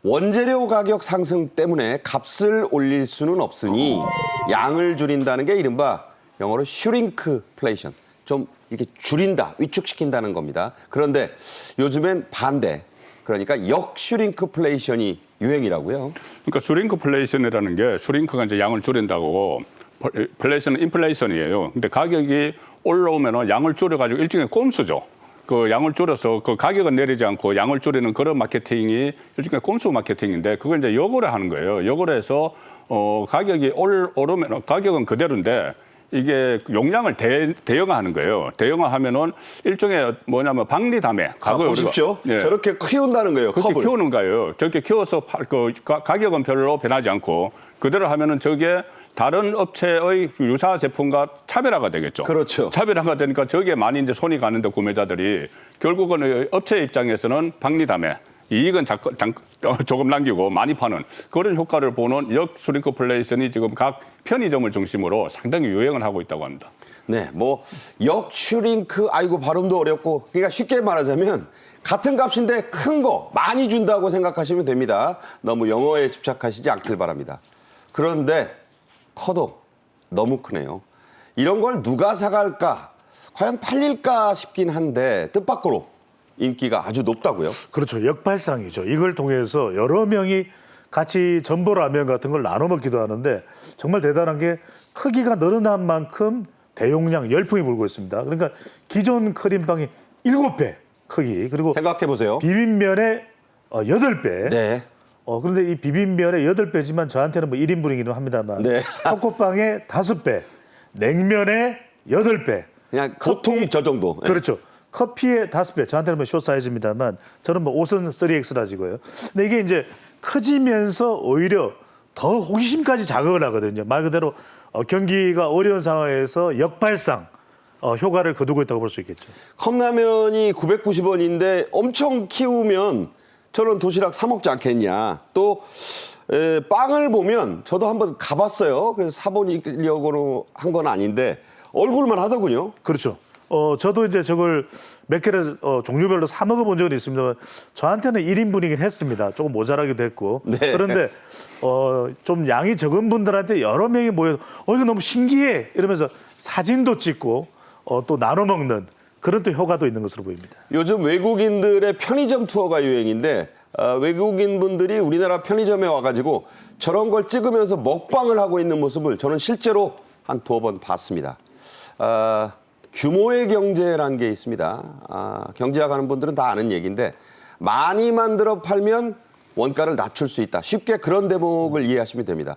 원재료 가격 상승 때문에 값을 올릴 수는 없으니 양을 줄인다는 게 이른바 영어로 슈링크플레이션. 좀 이렇게 줄인다, 위축시킨다는 겁니다. 그런데 요즘엔 반대. 그러니까 역슈링크플레이션이 유행이라고요. 그러니까 슈링크플레이션이라는 게 슈링크가 이제 양을 줄인다고 플레이션은 인플레이션이에요. 근데 가격이 올라오면 양을 줄여가지고 일종의 꼼수죠. 그 양을 줄여서 그 가격은 내리지 않고 양을 줄이는 그런 마케팅이 일종의 꼼수 마케팅인데 그걸 이제 역으로 하는 거예요. 역으로 해서 가격이 오르면 가격은 그대로인데 이게 용량을 대형화하는 거예요. 대형화하면은 일종의 뭐냐면 박리담에 보십시오. 예. 저렇게 키운다는 거예요. 그렇게 컵을. 키우는 거예요. 저렇게 키워서 가격은 별로 변하지 않고 그대로 하면은 저게 다른 업체의 유사 제품과 차별화가 되겠죠. 그렇죠. 차별화가 되니까 저게 많이 이제 손이 가는데 구매자들이 결국은 업체 입장에서는 박리담에 이익은 조금 남기고 많이 파는 그런 효과를 보는 역슈링크플레이션이 지금 각 편의점을 중심으로 상당히 유행을 하고 있다고 합니다. 네, 뭐 역슈링크, 아이고 발음도 어렵고, 그러니까 쉽게 말하자면 같은 값인데 큰 거 많이 준다고 생각하시면 됩니다. 너무 영어에 집착하시지 않길 바랍니다. 그런데 커도 너무 크네요. 이런 걸 누가 사갈까? 과연 팔릴까 싶긴 한데 뜻밖으로 인기가 아주 높다고요? 그렇죠. 역발상이죠. 이걸 통해서 여러 명이 같이 전보라면 같은 걸 나눠 먹기도 하는데 정말 대단한 게 크기가 늘어난 만큼 대용량 열풍이 불고 있습니다. 그러니까 기존 크림빵이 7배 크기 그리고 생각해 보세요. 비빔면의 8배. 네. 그런데 이 비빔면의 8배지만 저한테는 뭐 1인분이기도 합니다만 네. 초코빵의 5배, 냉면의 8배. 그냥 보통 저 정도. 네. 그렇죠. 커피의 5배, 저한테는 뭐 숏 사이즈입니다만 저는 뭐 옷은 3X라지고요. 근데 이게 이제 커지면서 오히려 더 호기심까지 자극을 하거든요. 말 그대로 경기가 어려운 상황에서 역발상 효과를 거두고 있다고 볼 수 있겠죠. 컵라면이 990원인데 엄청 키우면 저는 도시락 사 먹지 않겠냐. 또 빵을 보면 저도 한번 가봤어요. 그래서 사보려고 한 건 아닌데 얼굴만 하더군요. 그렇죠. 저도 이제 저걸 몇 개를 종류별로 사 먹어본 적은 있습니다만 저한테는 1인분이긴 했습니다. 조금 모자라기도 했고. 네. 그런데 좀 양이 적은 분들한테 여러 명이 모여서 이거 너무 신기해 이러면서 사진도 찍고 또 나눠 먹는 그런 또 효과도 있는 것으로 보입니다. 요즘 외국인들의 편의점 투어가 유행인데 외국인 분들이 우리나라 편의점에 와가지고 저런 걸 찍으면서 먹방을 하고 있는 모습을 저는 실제로 한 2번 봤습니다. 규모의 경제라는 게 있습니다. 경제학 하는 분들은 다 아는 얘기인데 많이 만들어 팔면 원가를 낮출 수 있다. 쉽게 그런 대목을 이해하시면 됩니다.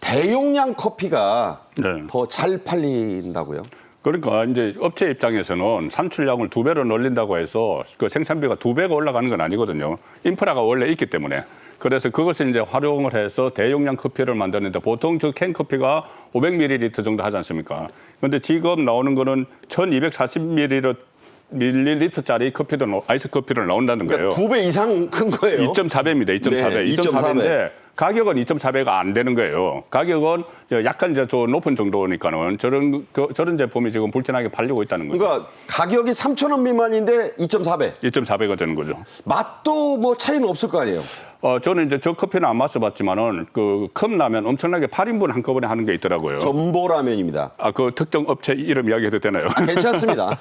대용량 커피가 네. 더 잘 팔린다고요? 그러니까 이제 업체 입장에서는 산출량을 2배로 늘린다고 해서 그 생산비가 2배가 올라가는 건 아니거든요. 인프라가 원래 있기 때문에. 그래서 그것을 이제 활용을 해서 대용량 커피를 만드는데 보통 저 캔 커피가 500ml 정도 하지 않습니까? 그런데 지금 나오는 거는 1240ml짜리 커피도 아이스 커피를 나온다는 거예요. 그러니까 2배 이상 큰 거예요. 2.4배입니다. 2.4배. 네, 2.4배인데 가격은 2.4배가 안 되는 거예요. 가격은 약간 이제 좀 높은 정도니까는 저런 제품이 지금 불티나게 팔리고 있다는 거죠. 그러니까 가격이 3,000원 미만인데 2.4배. 2.4배가 되는 거죠. 맛도 뭐 차이는 없을 거 아니에요. 저는 이제 저 커피는 안 마셔봤지만은 그 컵라면 엄청나게 8인분 한꺼번에 하는 게 있더라고요. 전보라면입니다. 그 특정 업체 이름 이야기해도 되나요? 괜찮습니다.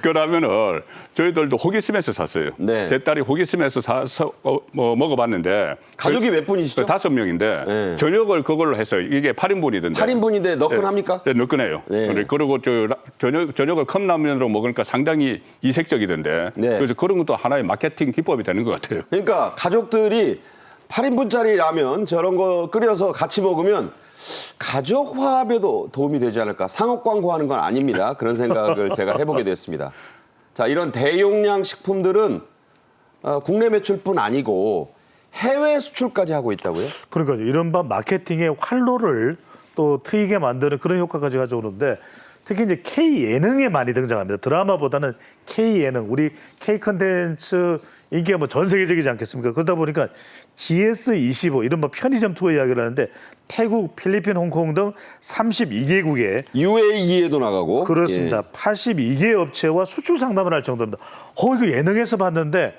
그 라면을 저희들도 호기심에서 샀어요. 네. 제 딸이 호기심에서 사서 먹어봤는데 가족이 몇 분이시죠? 5명인데 네. 저녁을 그걸로 했어요. 이게 8인분이던데. 8인분인데 너끈합니까? 네, 너끈해요. 네. 그리고 저녁을 컵라면으로 먹으니까 상당히 이색적이던데. 네. 그래서 그런 것도 하나의 마케팅 기법이 되는 것 같아요. 그러니까 가족들이 8인분짜리 라면 저런 거 끓여서 같이 먹으면 가족 화합에도 도움이 되지 않을까. 상업 광고하는 건 아닙니다. 그런 생각을 제가 해보게 됐습니다. 자, 이런 대용량 식품들은 국내 매출뿐 아니고 해외 수출까지 하고 있다고요? 그러니까 이른바 마케팅의 활로를 또 트이게 만드는 그런 효과까지 가져오는데 특히 이제 K 예능에 많이 등장합니다. 드라마보다는 K 예능, 우리 K 컨텐츠 인기가 뭐 전 세계적이지 않겠습니까? 그러다 보니까 GS25 이른바 편의점 투어 이야기를 하는데 태국, 필리핀, 홍콩 등 32개국에 UAE에도 나가고. 그렇습니다. 예. 82개 업체와 수출 상담을 할 정도입니다. 이거 예능에서 봤는데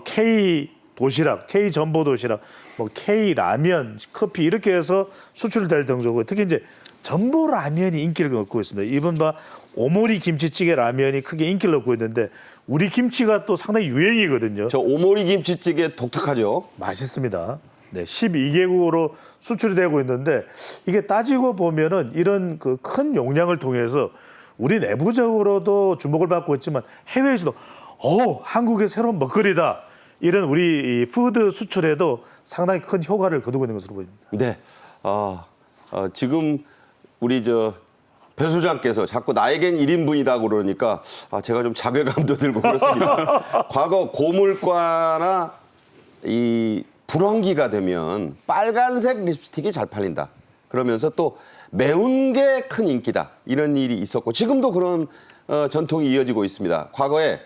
K 도시락, K 전보 도시락, 뭐 K 라면, 커피 이렇게 해서 수출될 정도고 특히 이제 전보 라면이 인기를 얻고 있습니다. 이른바 오모리 김치찌개 라면이 크게 인기를 얻고 있는데 우리 김치가 또 상당히 유행이거든요. 저 오모리 김치찌개 독특하죠. 맛있습니다. 네, 12개국으로 수출이 되고 있는데 이게 따지고 보면은 이런 그 큰 용량을 통해서 우리 내부적으로도 주목을 받고 있지만 해외에서도 한국의 새로운 먹거리다. 이런 우리 이 푸드 수출에도 상당히 큰 효과를 거두고 있는 것으로 보입니다. 네. 지금 우리 배 소장께서 자꾸 나에겐 1인분이다 그러니까 제가 좀 자괴감도 들고 그렇습니다. 과거 고물가나 이 불황기가 되면 빨간색 립스틱이 잘 팔린다. 그러면서 또 매운 게 큰 인기다. 이런 일이 있었고 지금도 그런 전통이 이어지고 있습니다. 과거에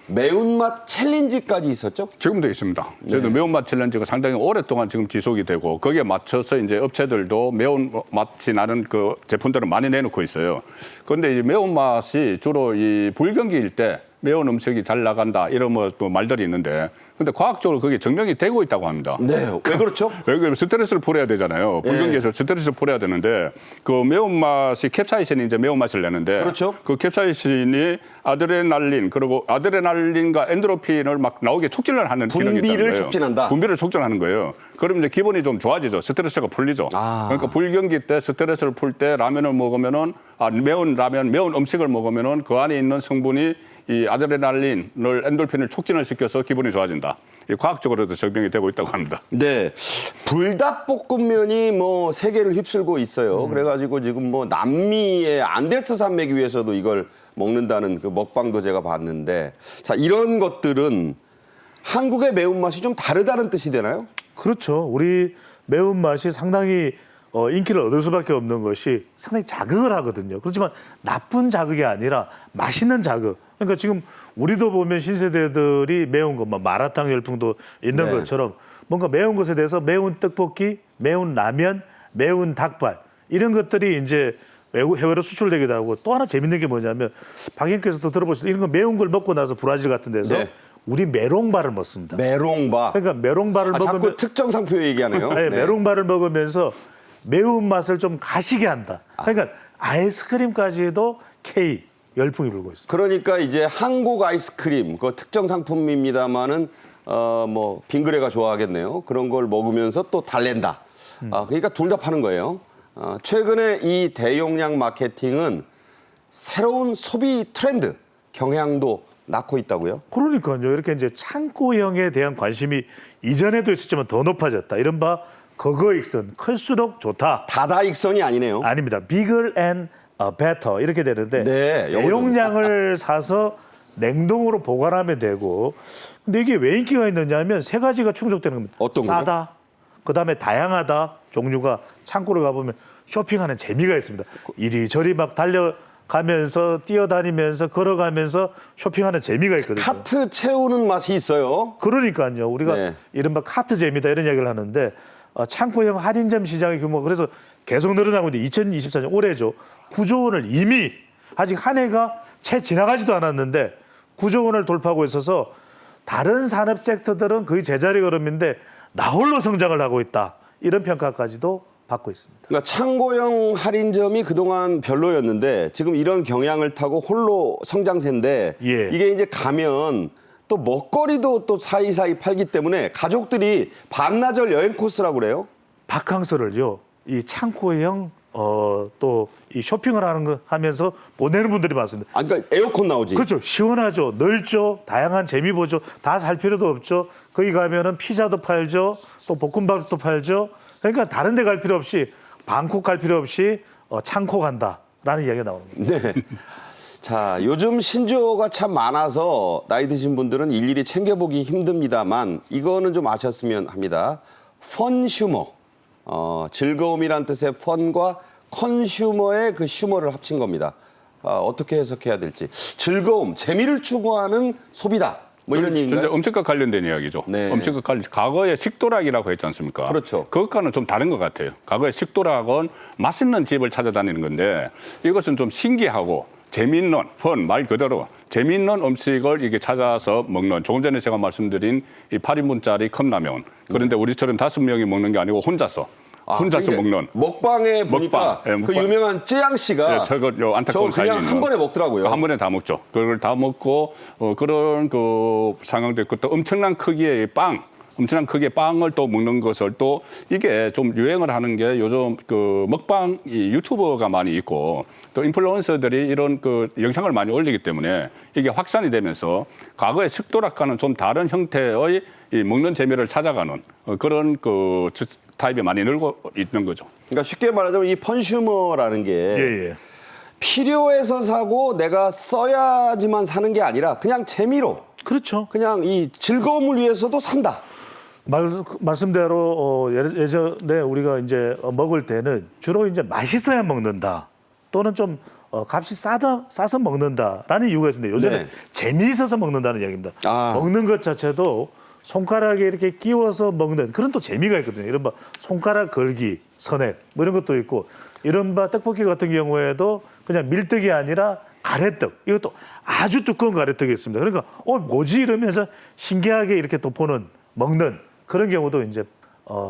매운맛 챌린지까지 있었죠? 지금도 있습니다. 저희도 매운맛 챌린지가 상당히 오랫동안 지금 지속이 되고 거기에 맞춰서 이제 업체들도 매운맛이 나는 그 제품들을 많이 내놓고 있어요. 그런데 이 매운맛이 주로 이 불경기일 때 매운 음식이 잘 나간다 이런 뭐 또 말들이 있는데 근데 과학적으로 그게 증명이 되고 있다고 합니다. 네. 왜 그렇죠? 왜 그러면 스트레스를 풀어야 되잖아요. 불경기에서 스트레스를 풀어야 되는데 그 매운맛이 캡사이신이 이제 매운맛을 내는데 그렇죠. 그 캡사이신이 아드레날린 그리고 아드레날린과 엔도르핀을 막 나오게 촉진을 하는 기능이 있다는 분비를 거예요. 促진한다. 분비를 촉진하는 거예요. 그럼 이제 기분이 좀 좋아지죠. 스트레스가 풀리죠. 그러니까 불경기 때 스트레스를 풀 때 라면을 먹으면은 매운 라면, 매운 음식을 먹으면은 그 안에 있는 성분이 이 아드레날린을 엔돌핀을 촉진을 시켜서 기분이 좋아진다. 이 과학적으로도 증명이 되고 있다고 합니다. 네. 불닭볶음면이 뭐 세계를 휩쓸고 있어요. 그래가지고 지금 뭐 남미의 안데스 산맥 위에서도 이걸 먹는다는 그 먹방도 제가 봤는데 자, 이런 것들은 한국의 매운맛이 좀 다르다는 뜻이 되나요? 그렇죠. 우리 매운맛이 상당히 인기를 얻을 수밖에 없는 것이 상당히 자극을 하거든요. 그렇지만 나쁜 자극이 아니라 맛있는 자극. 그러니까 지금 우리도 보면 신세대들이 매운 것, 마라탕 열풍도 있는 네. 것처럼 뭔가 매운 것에 대해서 매운 떡볶이, 매운 라면, 매운 닭발 이런 것들이 이제 해외로 수출되기도 하고 또 하나 재밌는 게 뭐냐면 박영께서도 들어보실 이런 거 매운 걸 먹고 나서 브라질 같은 데서 네. 우리 메롱바를 먹습니다. 메롱바. 그러니까 메롱바를 먹으면 자꾸 특정 상표 얘기하네요. 네, 메롱바를 먹으면서 매운맛을 좀 가시게 한다. 그러니까 아이스크림까지도 K 열풍이 불고 있습니다. 그러니까 이제 한국 아이스크림, 그 특정 상품입니다만은 뭐 빙그레가 좋아하겠네요. 그런 걸 먹으면서 또 달랜다. 그러니까 둘 다 파는 거예요. 최근에 이 대용량 마케팅은 새로운 소비 트렌드 경향도 낳고 있다고요? 그러니까요. 이렇게 이제 창고형에 대한 관심이 이전에도 있었지만 더 높아졌다. 이른바 거거익선 클수록 좋다. 다다익선이 아니네요. 아닙니다. bigger and better 이렇게 되는데 네, 대용량을 사서 냉동으로 보관하면 되고 근데 이게 왜 인기가 있느냐면 세 가지가 충족되는 겁니다. 어떤 거요? 싸다. 그다음에 다양하다. 종류가 창고를 가보면 쇼핑하는 재미가 있습니다. 이리저리 막 달려가면서 뛰어다니면서 걸어가면서 쇼핑하는 재미가 있거든요. 카트 채우는 맛이 있어요. 그러니까요. 우리가 네. 이른바 카트 재미다 이런 이야기를 하는데 창고형 할인점 시장의 규모가 그래서 계속 늘어나고 있는데 2024년 올해죠. 9조 원을 이미 아직 한 해가 채 지나가지도 않았는데 9조 원을 돌파하고 있어서 다른 산업 섹터들은 거의 제자리 걸음인데 나홀로 성장을 하고 있다. 이런 평가까지도 받고 있습니다. 그러니까 창고형 할인점이 그동안 별로였는데 지금 이런 경향을 타고 홀로 성장세인데 예. 이게 이제 가면 또 먹거리도 또 사이사이 팔기 때문에 가족들이 반나절 여행 코스라고 그래요. 바캉스를요. 이 창고형 또 이 쇼핑을 하는 거 하면서 보내는 분들이 많습니다. 그러니까 에어컨 나오지. 그렇죠. 시원하죠. 넓죠. 다양한 재미 보죠. 다 살 필요도 없죠. 거기 가면은 피자도 팔죠. 또 볶음밥도 팔죠. 그러니까 다른 데 갈 필요 없이 방콕 갈 필요 없이 창고 간다라는 이야기가 나옵니다. 네. 자, 요즘 신조어가 참 많아서 나이 드신 분들은 일일이 챙겨보기 힘듭니다만 이거는 좀 아셨으면 합니다. 펀슈머. 즐거움이란 뜻의 펀과 컨슈머의 그 슈머를 합친 겁니다. 어떻게 해석해야 될지. 즐거움, 재미를 추구하는 소비다. 뭐 이런 진짜 얘기인가요? 음식과 관련된 이야기죠. 네. 음식과 관련 과거에 식도락이라고 했지 않습니까? 그렇죠. 그것과는 좀 다른 것 같아요. 과거에 식도락은 맛있는 집을 찾아다니는 건데 이것은 좀 신기하고 재미있는 말 그대로 재미있는 음식을 이게 찾아서 먹는 조금 전에 제가 말씀드린 이 8인분짜리 컵라면 그런데 우리처럼 5명이 먹는 게 아니고 혼자서 그러니까 먹는 먹방에 보니까 먹방, 예, 그 먹방. 유명한 쯔양 씨가 저거 안타까운 저 그냥 사연이 한 번에 먹더라고요. 한 번에 다 먹죠. 그걸 다 먹고 그런 그 상황도 있고 또 엄청난 크기의 빵을 또 먹는 것을 또 이게 좀 유행을 하는 게 요즘 그 먹방 이 유튜버가 많이 있고 또 인플루언서들이 이런 그 영상을 많이 올리기 때문에 이게 확산이 되면서 과거의 식도락과는 좀 다른 형태의 이 먹는 재미를 찾아가는 그런 그 타입이 많이 늘고 있는 거죠. 그러니까 쉽게 말하자면 이 펀슈머라는 게 예, 예. 필요해서 사고 내가 써야지만 사는 게 아니라 그냥 재미로 그렇죠. 그냥 이 즐거움을 위해서도 산다. 말씀대로 예전에 우리가 이제 먹을 때는 주로 이제 맛있어야 먹는다 또는 좀 값이 싸서 먹는다라는 이유가 있었는데 요즘은 네. 재미있어서 먹는다는 이야기입니다. 아. 먹는 것 자체도 손가락에 이렇게 끼워서 먹는 그런 또 재미가 있거든요. 이른바 손가락 걸기, 선액 뭐 이런 것도 있고 이른바 떡볶이 같은 경우에도 그냥 밀떡이 아니라 가래떡 이것도 아주 두꺼운 가래떡이 있습니다. 그러니까 뭐지 이러면서 신기하게 이렇게 또 보는 먹는 그런 경우도 이제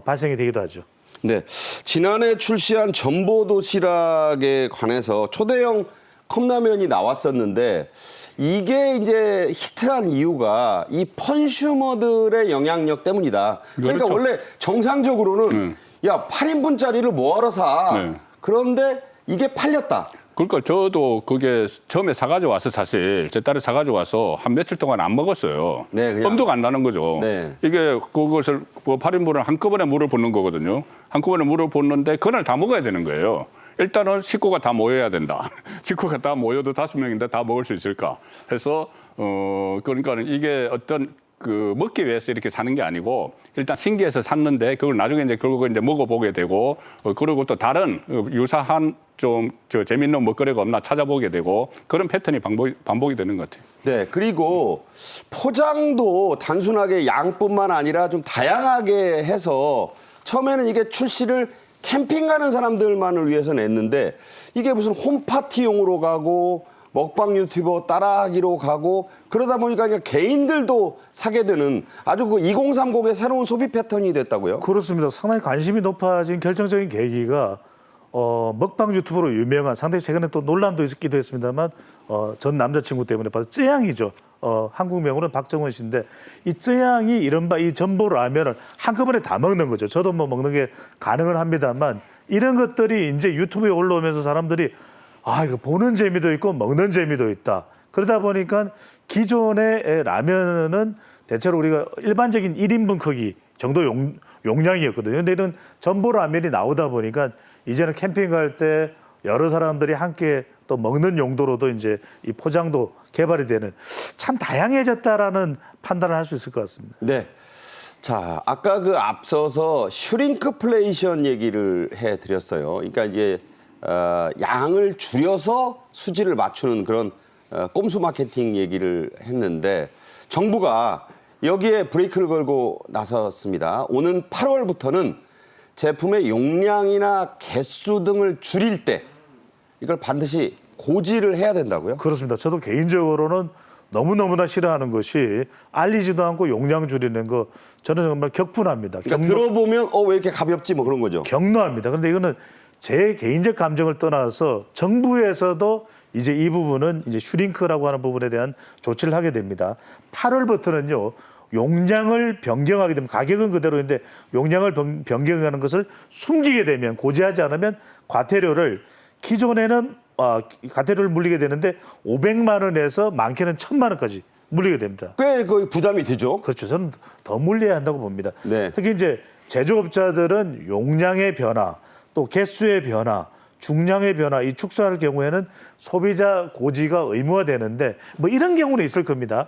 발생이 되기도 하죠. 네, 지난해 출시한 전보도시락에 관해서 초대형 컵라면이 나왔었는데 이게 이제 히트한 이유가 이 펀슈머들의 영향력 때문이다. 그러니까 그렇죠. 원래 정상적으로는 야 8인분짜리를 뭐하러 사. 네. 그런데 이게 팔렸다. 그러니까 저도 그게 처음에 사가지고 와서 사실 제 딸이 사가지고 와서 한 며칠 동안 안 먹었어요. 네, 그냥. 엄두가 안 나는 거죠. 네. 이게 그것을 8인분을 한꺼번에 물을 붓는 거거든요. 한꺼번에 물을 붓는데 그날 다 먹어야 되는 거예요. 일단은 식구가 다 모여야 된다. 식구가 다 모여도 5명인데 다 먹을 수 있을까 해서 그러니까는 이게 어떤 그 먹기 위해서 이렇게 사는 게 아니고 일단 신기해서 샀는데 그걸 나중에 이제 결국 이제 먹어보게 되고 그리고 또 다른 유사한 좀 재밌는 먹거리가 없나 찾아보게 되고 그런 패턴이 반복이 되는 것 같아요. 네, 그리고 포장도 단순하게 양뿐만 아니라 좀 다양하게 해서 처음에는 이게 출시를 캠핑 가는 사람들만을 위해서 냈는데 이게 무슨 홈파티용으로 가고 먹방 유튜버 따라하기로 가고 그러다 보니까 그냥 개인들도 사게 되는 아주 그 2030의 새로운 소비 패턴이 됐다고요? 그렇습니다. 상당히 관심이 높아진 결정적인 계기가 먹방 유튜버로 유명한 상당히 최근에 또 논란도 있기도 했습니다만 전 남자친구 때문에 바로 쯔양이죠. 한국명으로는 박정원 씨인데 이 쯔양이 이른바 이 전보 라면을 한꺼번에 다 먹는 거죠. 저도 뭐 먹는 게 가능은 합니다만 이런 것들이 이제 유튜브에 올라오면서 사람들이 이거 보는 재미도 있고 먹는 재미도 있다. 그러다 보니까 기존의 라면은 대체로 우리가 일반적인 1인분 크기 정도 용량이었거든요. 근데 이런 전보 라면이 나오다 보니까 이제는 캠핑 갈 때 여러 사람들이 함께 또 먹는 용도로도 이제 이 포장도 개발이 되는 참 다양해졌다라는 판단을 할 수 있을 것 같습니다. 네. 자, 아까 그 앞서서 슈링크플레이션 얘기를 해드렸어요. 그러니까 이제 양을 줄여서 수지를 맞추는 그런 꼼수 마케팅 얘기를 했는데 정부가 여기에 브레이크를 걸고 나섰습니다. 오는 8월부터는 제품의 용량이나 개수 등을 줄일 때 이걸 반드시 고지를 해야 된다고요? 그렇습니다. 저도 개인적으로는 너무너무나 싫어하는 것이 알리지도 않고 용량 줄이는 거 저는 정말 격분합니다. 그러니까 들어보면 왜 이렇게 가볍지 뭐 그런 거죠. 격노합니다. 그런데 이거는 제 개인적 감정을 떠나서 정부에서도 이제 이 부분은 이제 슈링크라고 하는 부분에 대한 조치를 하게 됩니다. 8월부터는요. 용량을 변경하게 되면 가격은 그대로인데 용량을 변경하는 것을 숨기게 되면 고지하지 않으면 과태료를 기존에는 과태료를 물리게 되는데 500만 원에서 많게는 1000만 원까지 물리게 됩니다. 꽤 그 부담이 되죠. 그렇죠. 저는 더 물려야 한다고 봅니다. 네. 특히 이제 제조업자들은 용량의 변화, 또 개수의 변화, 중량의 변화 이 축소할 경우에는 소비자 고지가 의무화 되는데 뭐 이런 경우는 있을 겁니다.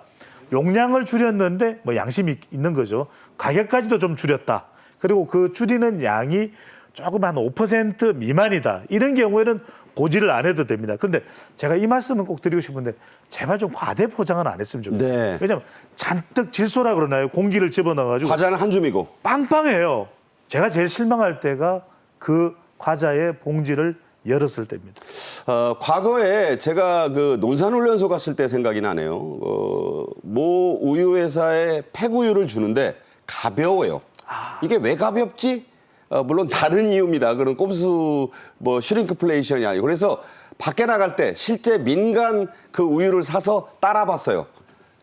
용량을 줄였는데 뭐 양심이 있는 거죠. 가격까지도 좀 줄였다. 그리고 그 줄이는 양이 조금 한 5% 미만이다. 이런 경우에는 고지를 안 해도 됩니다. 그런데 제가 이 말씀은 꼭 드리고 싶은데 제발 좀 과대 포장은 안 했으면 좋겠어요. 네. 왜냐하면 잔뜩 질소라 그러나요? 공기를 집어넣어가지고 과자는 한 줌이고. 빵빵해요. 제가 제일 실망할 때가 그 과자의 봉지를 열었을 때입니다. 과거에 제가 그 논산훈련소 갔을 때 생각이 나네요. 모 우유 회사에 팩우유를 주는데 가벼워요. 이게 왜 가볍지? 물론 다른 이유입니다. 그런 꼼수 뭐 슈링크플레이션이 아니고. 그래서 밖에 나갈 때 실제 민간 그 우유를 사서 따라봤어요.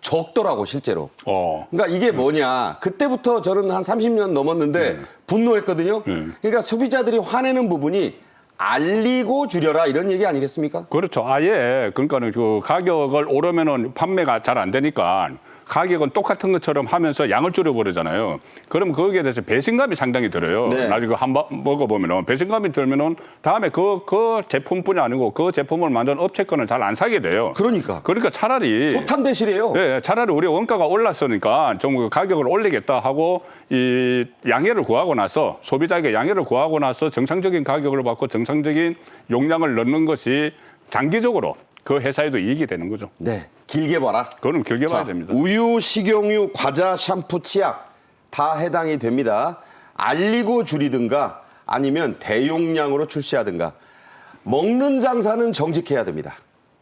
적더라고 실제로. 그러니까 이게 뭐냐. 그때부터 저는 한 30년 넘었는데 분노했거든요. 그러니까 소비자들이 화내는 부분이 알리고 줄여라 이런 얘기 아니겠습니까? 그렇죠. 아예 그러니까는 그 가격을 오르면은 판매가 잘 안 되니까 가격은 똑같은 것처럼 하면서 양을 줄여버리잖아요. 그럼 거기에 대해서 배신감이 상당히 들어요. 네. 나중에 한번 먹어보면은 배신감이 들면은 다음에 그 제품뿐이 아니고 그 제품을 만든 업체 거는 잘 안 사게 돼요. 그러니까 차라리 소탐대실이에요. 예, 차라리 우리 원가가 올랐으니까 좀 그 가격을 올리겠다 하고 이 양해를 구하고 나서 소비자에게 양해를 구하고 나서 정상적인 가격을 받고 정상적인 용량을 넣는 것이 장기적으로 그 회사에도 이익이 되는 거죠. 네, 길게 봐라. 그럼 길게 봐야 자, 됩니다. 우유, 식용유, 과자, 샴푸, 치약 다 해당이 됩니다. 알리고 줄이든가 아니면 대용량으로 출시하든가 먹는 장사는 정직해야 됩니다.